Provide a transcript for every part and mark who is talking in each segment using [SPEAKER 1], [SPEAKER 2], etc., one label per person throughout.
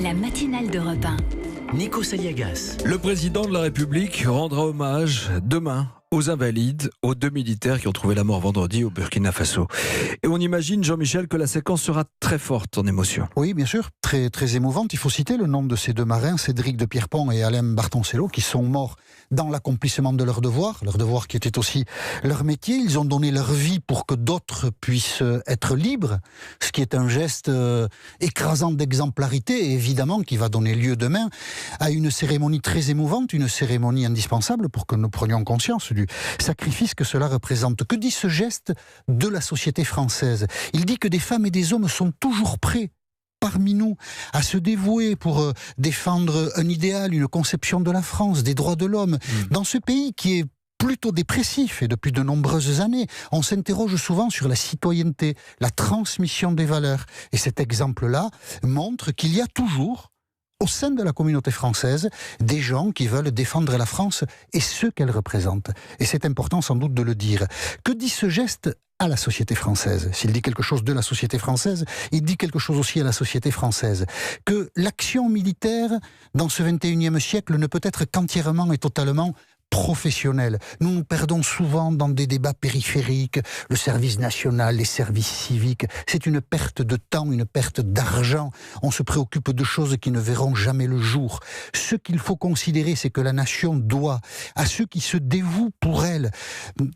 [SPEAKER 1] La matinale d'Europe 1.
[SPEAKER 2] Nico Saliagas.
[SPEAKER 3] Le président de la République rendra hommage demain aux Invalides, aux 2 militaires qui ont trouvé la mort vendredi au Burkina Faso. Et on imagine, Jean-Michel, que la séquence sera très forte en émotion.
[SPEAKER 4] Oui, bien sûr, très, très émouvante. Il faut citer le nom de ces 2 marins, Cédric de Pierrepont et Alain Bartoncello, qui sont morts dans l'accomplissement de leur devoir qui était aussi leur métier. Ils ont donné leur vie pour que d'autres puissent être libres, ce qui est un geste écrasant d'exemplarité, et évidemment qui va donner lieu demain à une cérémonie très émouvante, une cérémonie indispensable pour que nous prenions conscience du sacrifice que cela représente. Que dit ce geste de la société française ? Il dit que des femmes et des hommes sont toujours prêts parmi nous, à se dévouer pour défendre un idéal, une conception de la France, des droits de l'homme. Dans ce pays qui est plutôt dépressif et depuis de nombreuses années, on s'interroge souvent sur la citoyenneté, la transmission des valeurs. Et cet exemple-là montre qu'il y a toujours, au sein de la communauté française, des gens qui veulent défendre la France et ce qu'elle représente. Et c'est important sans doute de le dire. Que dit ce geste à la société française? S'il dit quelque chose de la société française, il dit quelque chose aussi à la société française. Que l'action militaire, dans ce 21e siècle, ne peut être qu'entièrement et totalement professionnel. Nous nous perdons souvent dans des débats périphériques, le service national, les services civiques. C'est une perte de temps, une perte d'argent. On se préoccupe de choses qui ne verront jamais le jour. Ce qu'il faut considérer, c'est que la nation doit, à ceux qui se dévouent pour elle,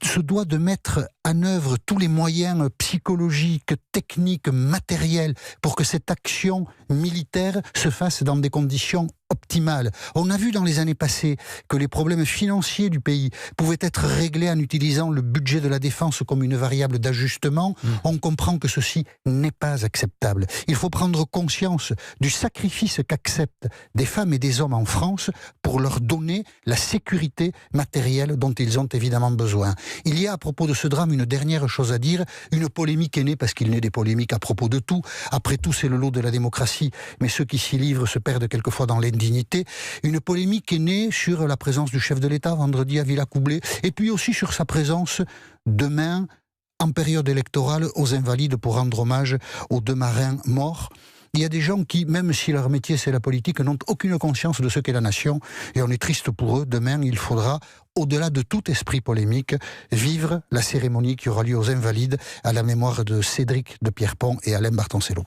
[SPEAKER 4] se doit de mettre en œuvre tous les moyens psychologiques, techniques, matériels, pour que cette action militaire se fasse dans des conditions optimale. On a vu dans les années passées que les problèmes financiers du pays pouvaient être réglés en utilisant le budget de la défense comme une variable d'ajustement. On comprend que ceci n'est pas acceptable. Il faut prendre conscience du sacrifice qu'acceptent des femmes et des hommes en France pour leur donner la sécurité matérielle dont ils ont évidemment besoin. Il y a à propos de ce drame une dernière chose à dire. Une polémique est née parce qu'il naît des polémiques à propos de tout. Après tout, c'est le lot de la démocratie. Mais ceux qui s'y livrent se perdent quelquefois dans l'indignité. Une polémique est née sur la présence du chef de l'État vendredi à Villacoublay, et puis aussi sur sa présence demain en période électorale aux Invalides pour rendre hommage aux 2 marins morts. Il y a des gens qui, même si leur métier c'est la politique, n'ont aucune conscience de ce qu'est la nation, et on est triste pour eux. Demain, il faudra, au-delà de tout esprit polémique, vivre la cérémonie qui aura lieu aux Invalides à la mémoire de Cédric de Pierrepont et Alain Bartoncello.